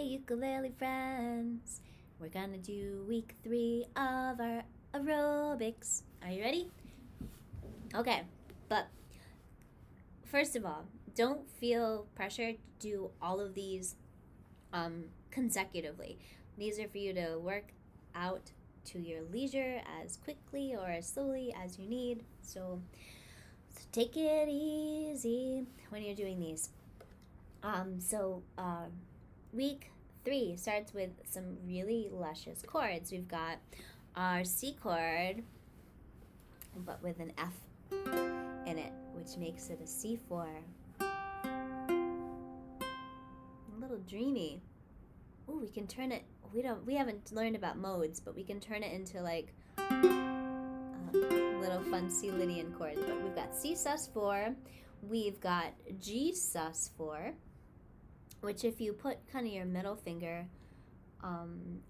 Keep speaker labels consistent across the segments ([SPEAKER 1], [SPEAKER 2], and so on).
[SPEAKER 1] Hey ukulele friends, we're gonna do week 3 of our aerobics. Are you ready? Okay, but first of all, don't feel pressure to do all of these consecutively. These are for you to work out to your leisure as quickly or as slowly as you need. So take it easy when you're doing these. Week 3 starts with some really luscious chords. We've got our C chord, but with an F in it, which makes it a C4. A little dreamy. Ooh, we can turn it. We haven't learned about modes, but we can turn it into like little fun C Lydian chords. But we've got C sus4, we've got G sus4. Which if you put kind of your middle finger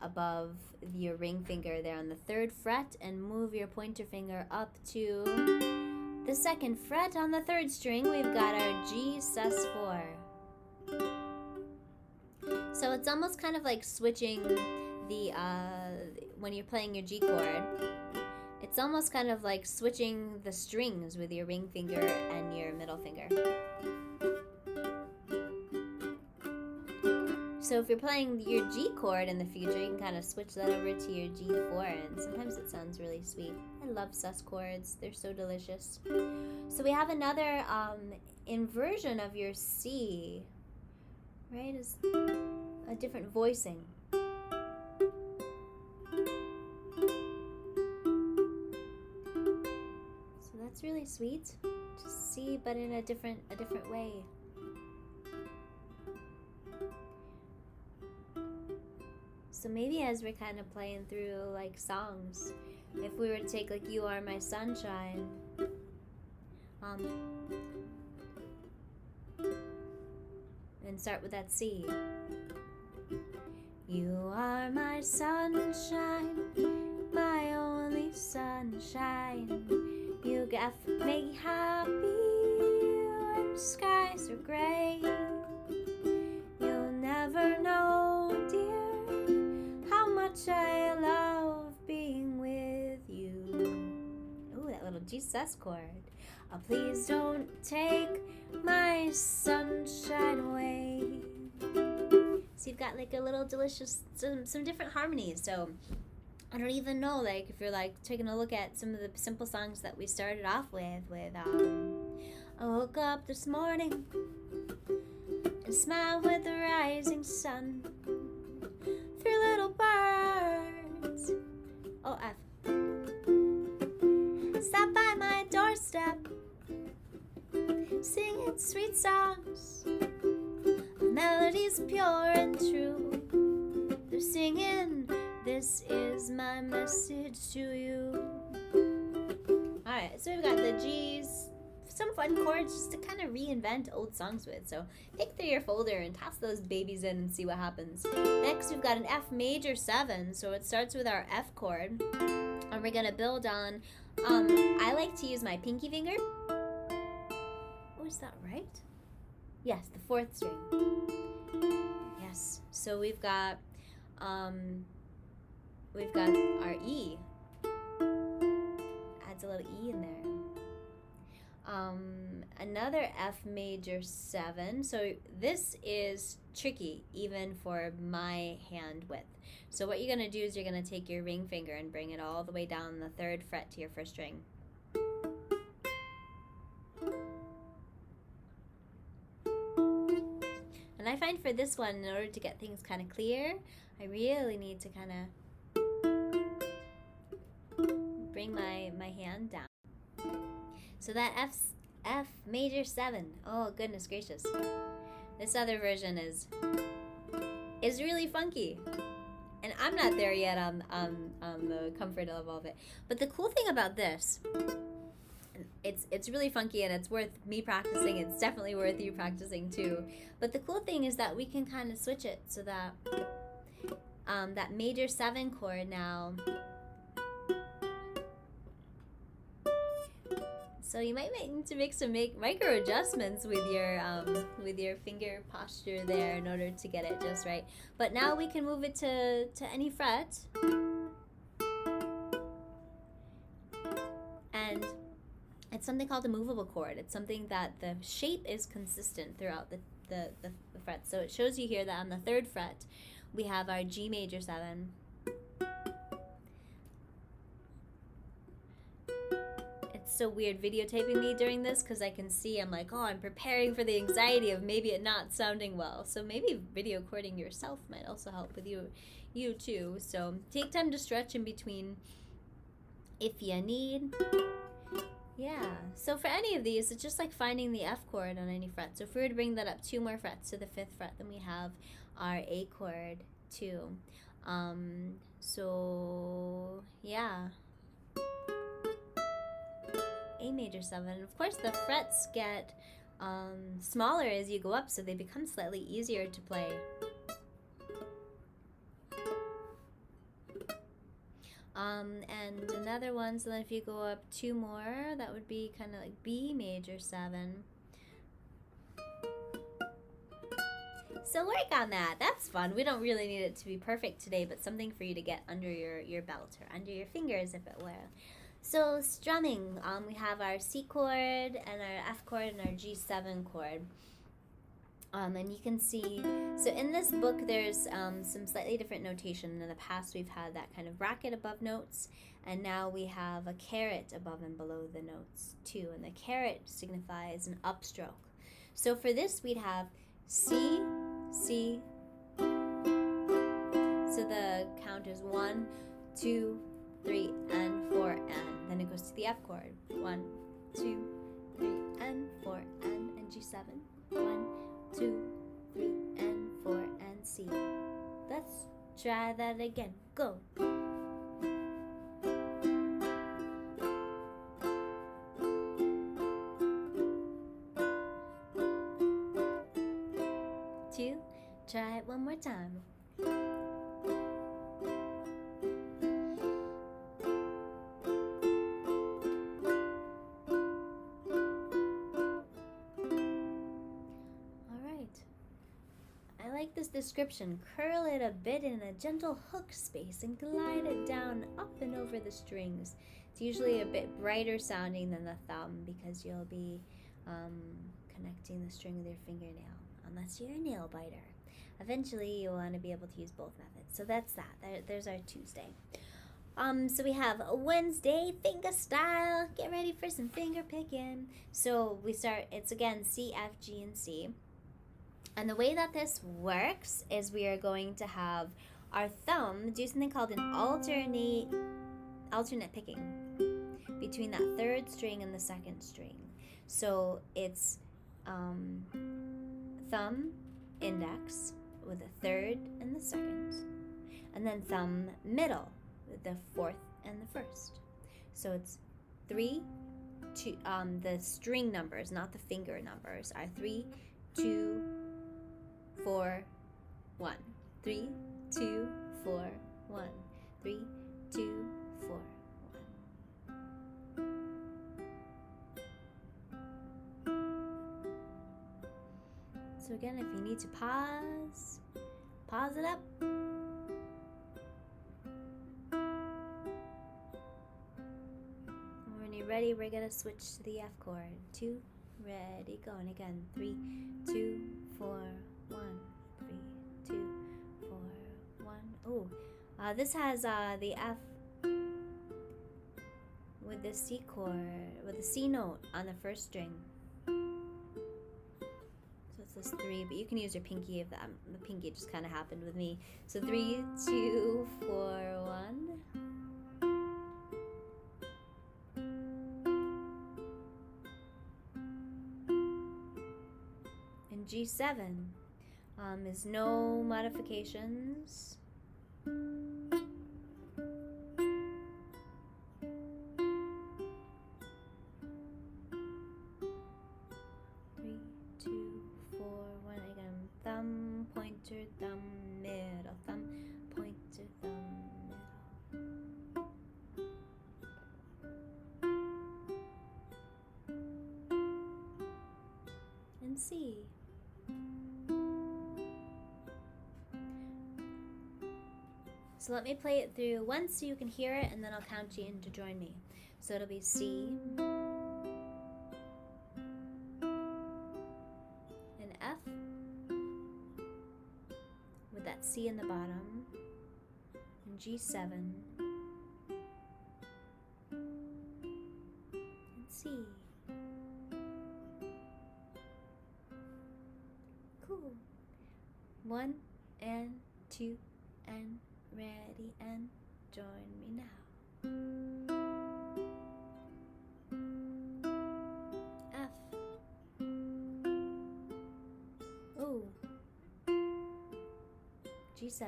[SPEAKER 1] above your ring finger there on the 3rd fret and move your pointer finger up to the 2nd fret on the 3rd string, we've got our G sus4. So it's almost kind of like switching the, when you're playing your G chord, it's almost kind of like switching the strings with your ring finger and your middle finger. So if you're playing your G chord in the future, you can kind of switch that over to your G4, and sometimes it sounds really sweet. I love sus chords. They're so delicious. So we have another inversion of your C, right? Is a different voicing. So that's really sweet. Just C, but in a different way. So maybe as we're kind of playing through like songs, if we were to take like You Are My Sunshine, and start with that C. You are my sunshine, my only sunshine. You get me happy when skies are gray. You'll never know, dear, I love being with you. Ooh, that little G sus chord. Oh, please don't take my sunshine away. So you've got like a little delicious, some different harmonies. So I don't even know, like if you're like taking a look at some of the simple songs that we started off with I woke up this morning and smiled with the rising sun. 3 little birds, oh F, sat by my doorstep, singing sweet songs, melodies pure and true. They're singing, this is my message to you. Alright, so we've got the G's, some fun chords just to kind of reinvent old songs with. So pick through your folder and toss those babies in and see what happens. Next, we've got an F major 7. So it starts with our F chord, and we're gonna build on. I like to use my pinky finger. Oh, is that right? Yes, the 4th string. Yes. So we've got our E. Adds a little E in there. Another F major 7. So this is tricky even for my hand width. So what you're going to do is you're going to take your ring finger and bring it all the way down the 3rd fret to your 1st string. And I find for this one, in order to get things kind of clear, I really need to kind of bring my hand down. So that F major 7. Oh, goodness gracious. This other version is really funky. And I'm not there yet on the comfort level of it. But the cool thing about this, it's really funky and it's worth me practicing. It's definitely worth you practicing too. But the cool thing is that we can kind of switch it so that that major 7 chord now So you might need to make some micro adjustments with your finger posture there in order to get it just right. But now we can move it to any fret. And it's something called a movable chord. It's something that the shape is consistent throughout the frets. So it shows you here that on the 3rd fret, we have our G major 7. It's so weird videotaping me during this because I can see I'm like, oh, I'm preparing for the anxiety of maybe it not sounding well. So maybe video recording yourself might also help with you too. So take time to stretch in between if you need. Yeah, so for any of these, it's just like finding the F chord on any fret. So if we were to bring that up 2 more frets to the 5th fret, then we have our A chord 2. So yeah, A major 7. Of course, the frets get smaller as you go up, so they become slightly easier to play. And another one, so then if you go up 2 more, that would be kind of like B major 7. So work on that. That's fun. We don't really need it to be perfect today, but something for you to get under your belt or under your fingers, if it were. So strumming, we have our C chord and our F chord and our G7 chord. And you can see, so in this book there's some slightly different notation. In the past we've had that kind of bracket above notes, and now we have a caret above and below the notes too, and the caret signifies an upstroke. So for this we'd have C, C, so the count is 1, 2, 3, and 4, and then it goes to the F chord, 1, 2, 3, and 4, and G7, 1, 2, 3, and 4, and C. Let's try that again. Go. Two. Try it one more time. This description, curl it a bit in a gentle hook space and glide it down up and over the strings. It's usually a bit brighter sounding than the thumb because you'll be connecting the string with your fingernail, unless you're a nail biter. Eventually you'll want to be able to use both methods. So that's that. There's our Tuesday. So we have a Wednesday, finger style. Get ready for some finger picking. So we start, it's again C, F, G, and C. And the way that this works is we are going to have our thumb do something called an alternate picking between that 3rd string and the 2nd string. So it's thumb, index with the 3rd and the 2nd, and then thumb, middle with the 4th and the 1st. So it's 3, 2. The string numbers, not the finger numbers, are 3, 2, 4, 1. 3, 2, 4, 1. 3, 2, 4, 1. So again, if you need to pause it up. When you're ready, we're gonna switch to the F chord. 2, ready, go. And again, 3, 2, 4, 1, 3, 2, 4, 1. Oh, this has the F with the C chord, with the C note on the 1st string. So it's this 3, but you can use your pinky if the pinky just kind of happened with me. So 3, 2, 4, 1. And G7. Is no modifications. 3, 2, 4, 1. Again, thumb, pointer, thumb, middle, thumb, pointer, thumb, middle. So let me play it through once so you can hear it, and then I'll count you in to join me. So it'll be C and F with that C in the bottom, and G7 and C. Cool. 1 and 2 and ready and join me now. F. Oh. G7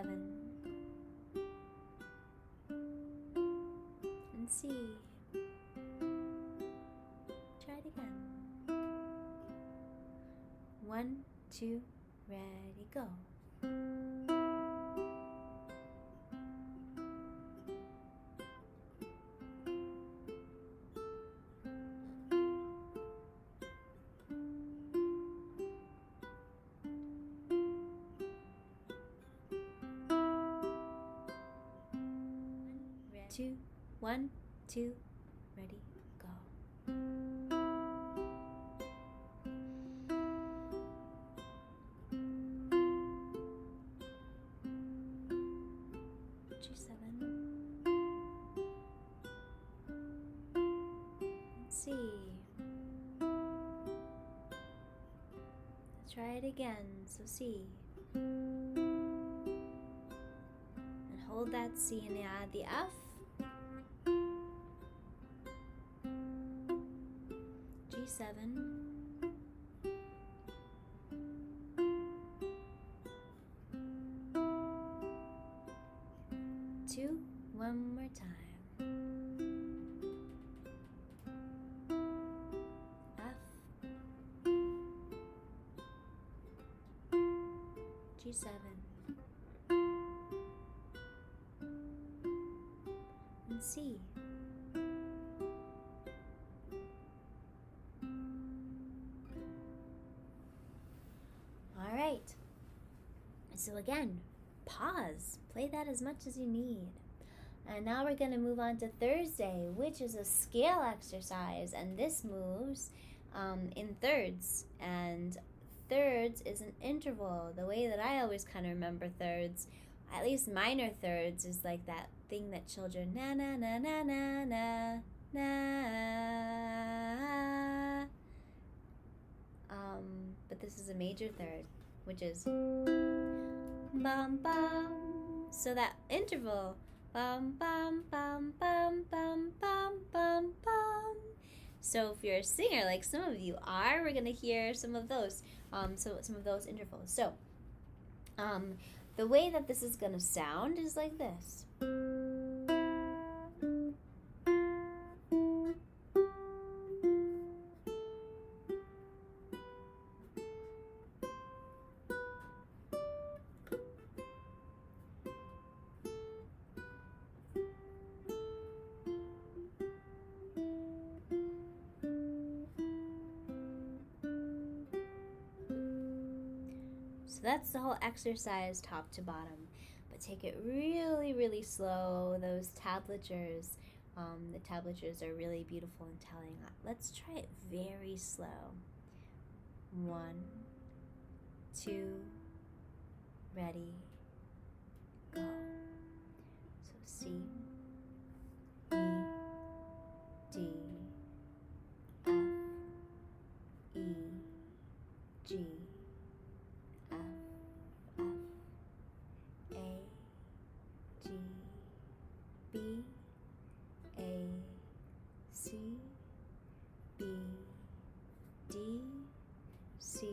[SPEAKER 1] and C. Try it again. 1, 2, ready, go. Two, 1, 2, ready, go. G7 and C. Let's try it again. So C. And hold that C and add the F. G7 2, one more time. F G7 and C. Alright, so again, pause, play that as much as you need. And now we're going to move on to Thursday, which is a scale exercise, and this moves in thirds, and thirds is an interval. The way that I always kind of remember thirds, at least minor thirds, is like that thing that children na na na na na na na. But this is a major third, which is bum bum. So that interval, bum bum bum bum bum bum bum bum. So if you're a singer, like some of you are, we're gonna hear some of those, some of those intervals. So, the way that this is gonna sound is like this. So that's the whole exercise, top to bottom. But take it really, really slow. Those tablatures, the tablatures are really beautiful and telling. Let's try it very slow. 1, 2, ready, go. So C, E, D, F, E, G, F, F, A, G, B, A, C, B, D, C,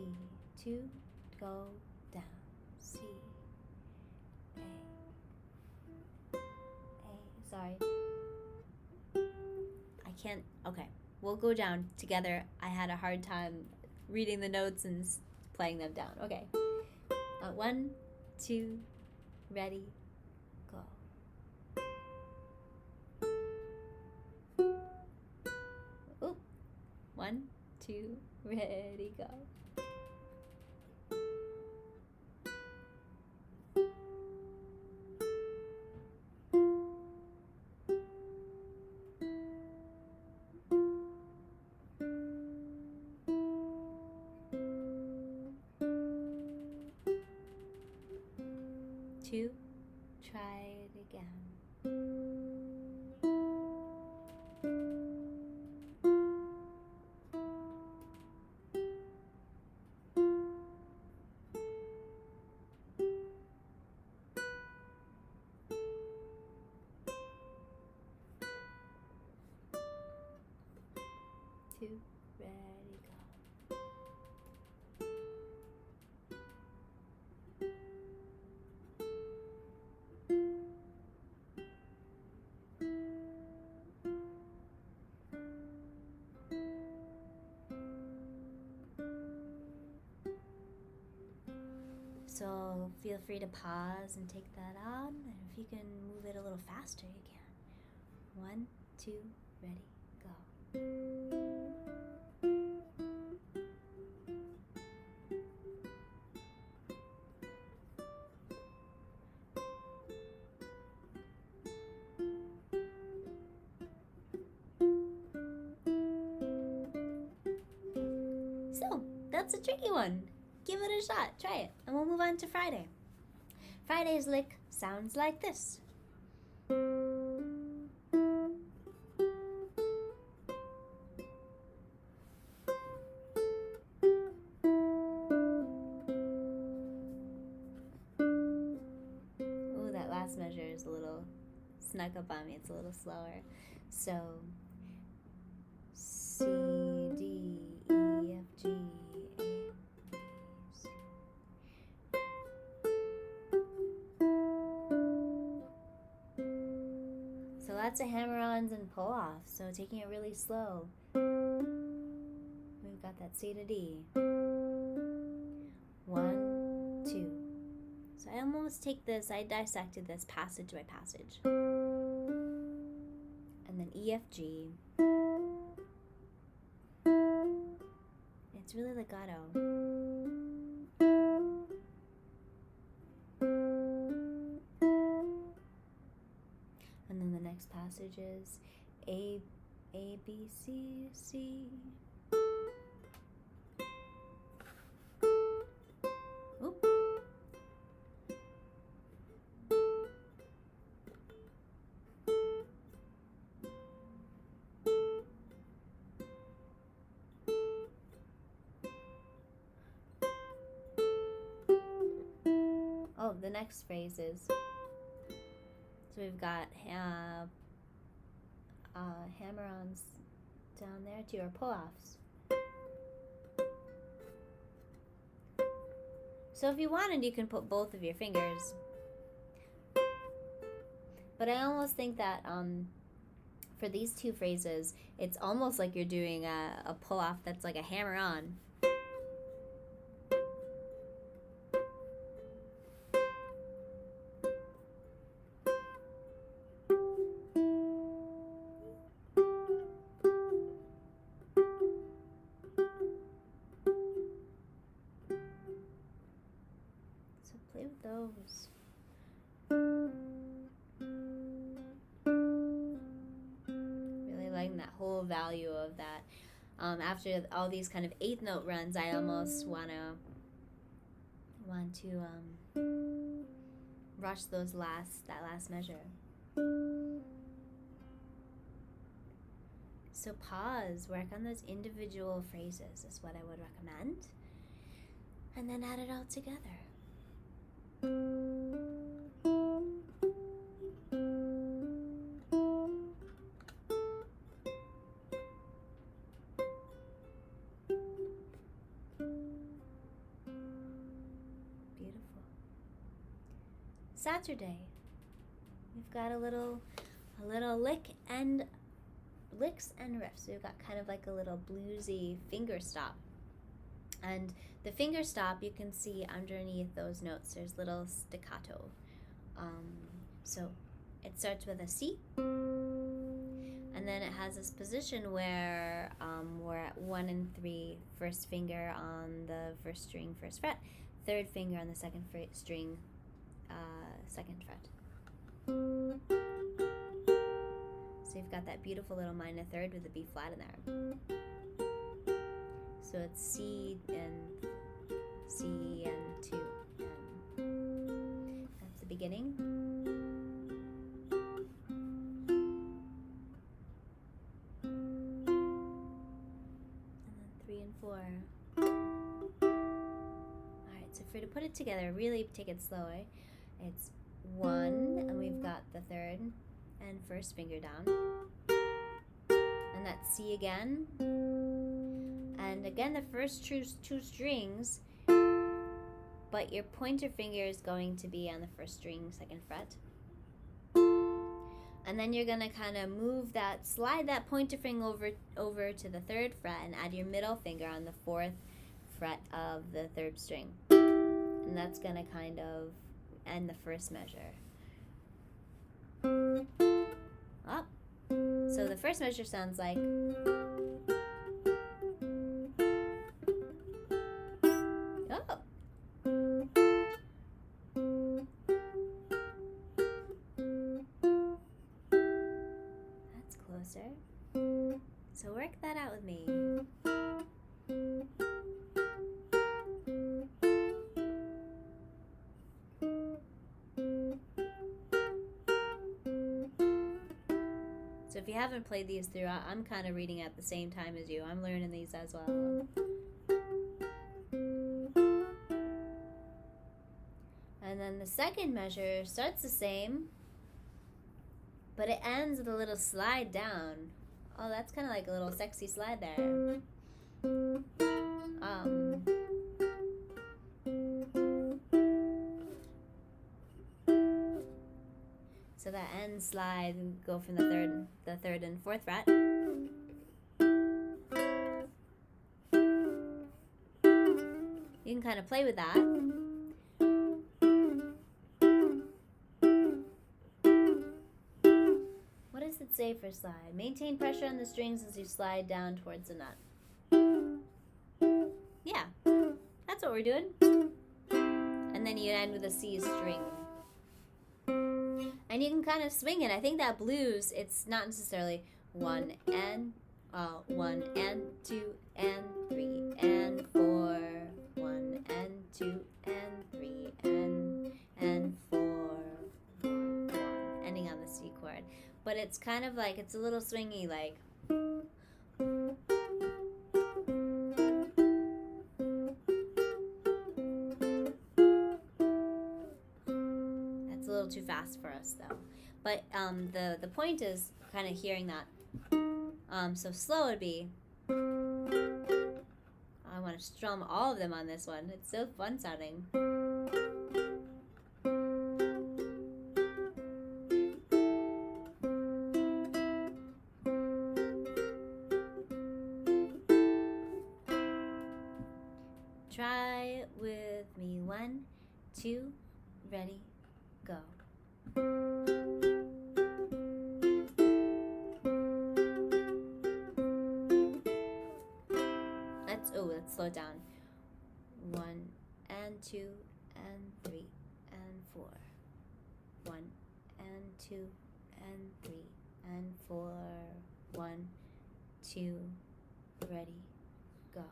[SPEAKER 1] 2, go down, C, A, sorry, I can't, okay, we'll go down together. I had a hard time reading the notes and playing them down. Okay, 1, 2, ready, go. Oop. 1, 2, ready, go. 2, try it again. 2, ready, go. So feel free to pause and take that on, and if you can move it a little faster, you can. 1, 2, ready, go. So, that's a tricky one. Give it a shot, try it, and we'll move on to Friday. Friday's lick sounds like this. Ooh, that last measure is a little snuck up on me. It's a little slower. So, C, D, E, F, G, A, B, C. So lots of hammer-ons and pull-offs. So taking it really slow. We've got that C to D. 1, 2. So I almost take this, I dissected this passage by passage. And then E, F, G. It's really legato. And then the next passage is A, B, C, C. Oop. Oh, the next phrase is, so we've got hammer-ons down there too, or pull-offs. So if you wanted, you can put both of your fingers. But I almost think that for these two phrases, it's almost like you're doing a pull-off that's like a hammer-on. So play with those. Really liking that whole value of that. After all these kind of eighth note runs, I almost want to rush that last measure. So pause, work on those individual phrases is what I would recommend, and then add it all together. Beautiful. Saturday, we've got a little licks and riffs. So we've got kind of like a little bluesy finger stop. And the finger stop, you can see underneath those notes, there's little staccato. So it starts with a C, and then it has this position where we're at 1 and 3, first finger on the first string, first fret, third finger on the second string, second fret. So you've got that beautiful little minor third with a B flat in there. So it's C and 2. And that's the beginning. beginning. And then 3 and 4. Alright, so if we're to put it together, really take it slower. It's 1, and we've got the 3rd and 1st finger down. And that's C again. And again, the first two strings, but your pointer finger is going to be on the 1st string, 2nd fret. And then you're gonna kind of slide that pointer finger over to the 3rd fret and add your middle finger on the 4th fret of the 3rd string. And that's gonna kind of end the 1st measure. Up. So the 1st measure sounds like. Oh. That's closer. So work that out with me. So if you haven't played these through, I'm kind of reading at the same time as you. I'm learning these as well. And then the 2nd measure starts the same, but it ends with a little slide down. Oh, that's kind of like a little sexy slide there. So that end slide, we go from the 3rd and 4th fret. You can kind of play with that. What does it say for slide? Maintain pressure on the strings as you slide down towards the nut. Yeah, that's what we're doing. And then you end with a C string. And you can kind of swing it. I think that blues, it's not necessarily 1 and 2 and 3 and 4, 1 and 2 and 3 and 4, 1, 1, ending on the C chord. But it's kind of like, it's a little swingy, like. That's a little too fast for us though. But the point is kind of hearing that. So slow would be. I want to strum all of them on this one. It's so fun sounding. Try it with me. 1, 2, ready, go. Let's slow it down. 1 and 2 and 3 and 4. 1 and 2 and 3 and 4. 1, 2, ready, go.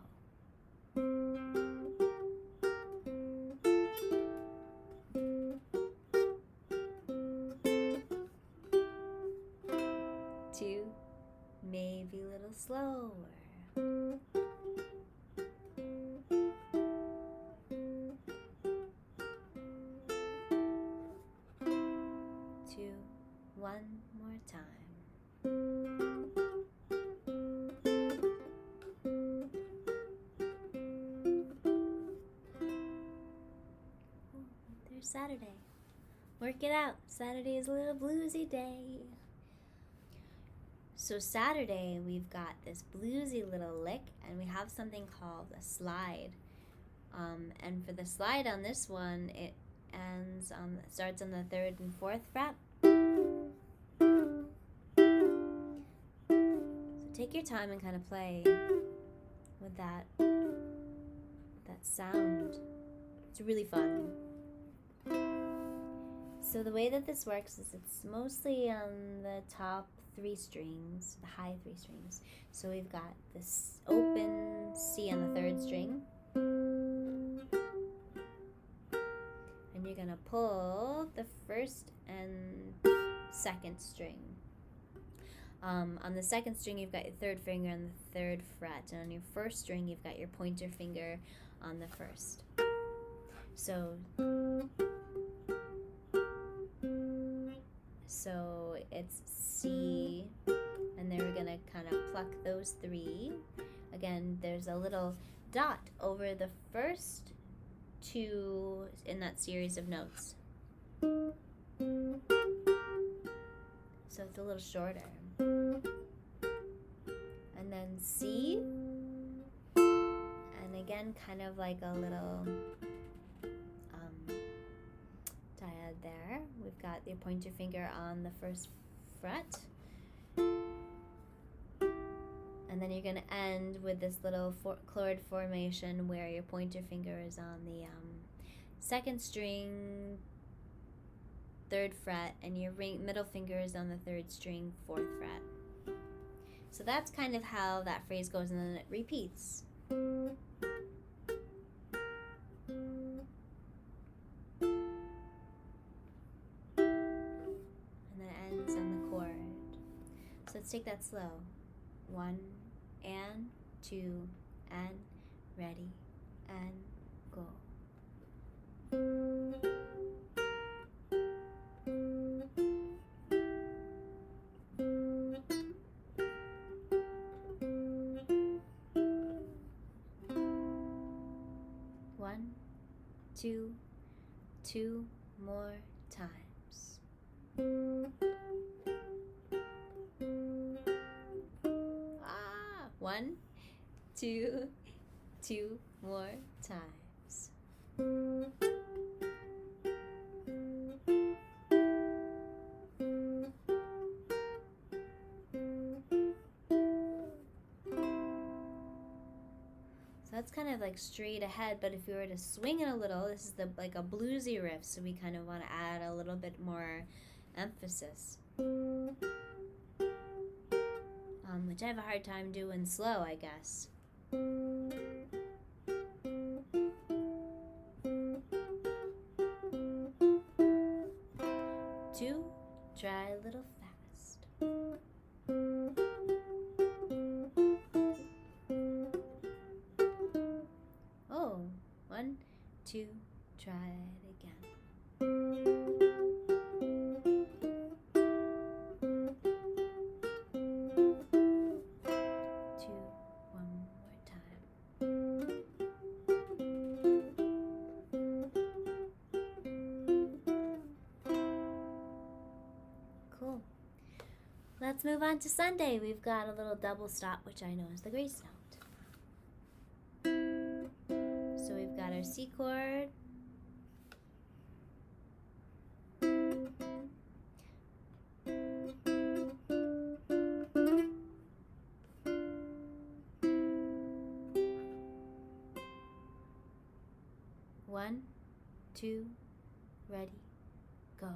[SPEAKER 1] Two, maybe a little slower. 2, 1 more time. There's Saturday. Work it out. Saturday is a little bluesy day. So Saturday, we've got this bluesy little lick, and we have something called a slide. And for the slide on this one, it starts on the 3rd and 4th fret. So take your time and kind of play with that sound. It's really fun. So the way that this works is it's mostly on the top 3 strings, the high 3 strings. So we've got this open C on the 3rd string. And you're going to pull the first and second string. On the second string, you've got your third finger on the third fret, and on your first string, you've got your pointer finger on the first. So it's C, and then we're going to kind of pluck those three. Again, there's a little dot over the first two in that series of notes. So it's a little shorter. And then C, and again, kind of like a little diad there. We've got your pointer finger on the first fret. And then you're going to end with this little chord formation where your pointer finger is on the second string, third fret, and your middle finger is on the third string, fourth fret. So that's kind of how that phrase goes, and then it repeats. And then it ends on the chord. So let's take that slow. 1 and 2 and ready and go. One, two more times. One, two more times. So that's kind of like straight ahead, but if we were to swing it a little, this is like a bluesy riff, so we kind of want to add a little bit more emphasis. Which I have a hard time doing slow, I guess. 2, try a little fast. Oh, 1, 2, try it again. 2, one more time. Cool. Let's move on to Sunday. We've got a little double stop, which I know is the grace note. So we've got our C chord, one, two, ready, go.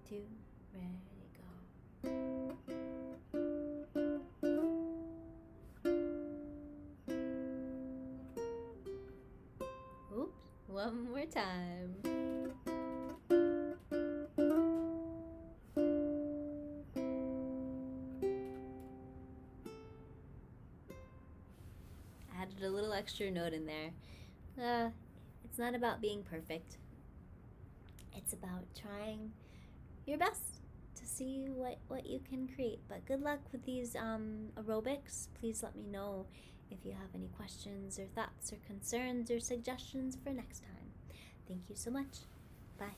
[SPEAKER 1] 2, ready, go. Oops, one more time. Added a little extra note in there. It's not about being perfect. It's about trying your best to see what you can create. But good luck with these aerobics. Please let me know if you have any questions or thoughts or concerns or suggestions for next time. Thank you so much. Bye.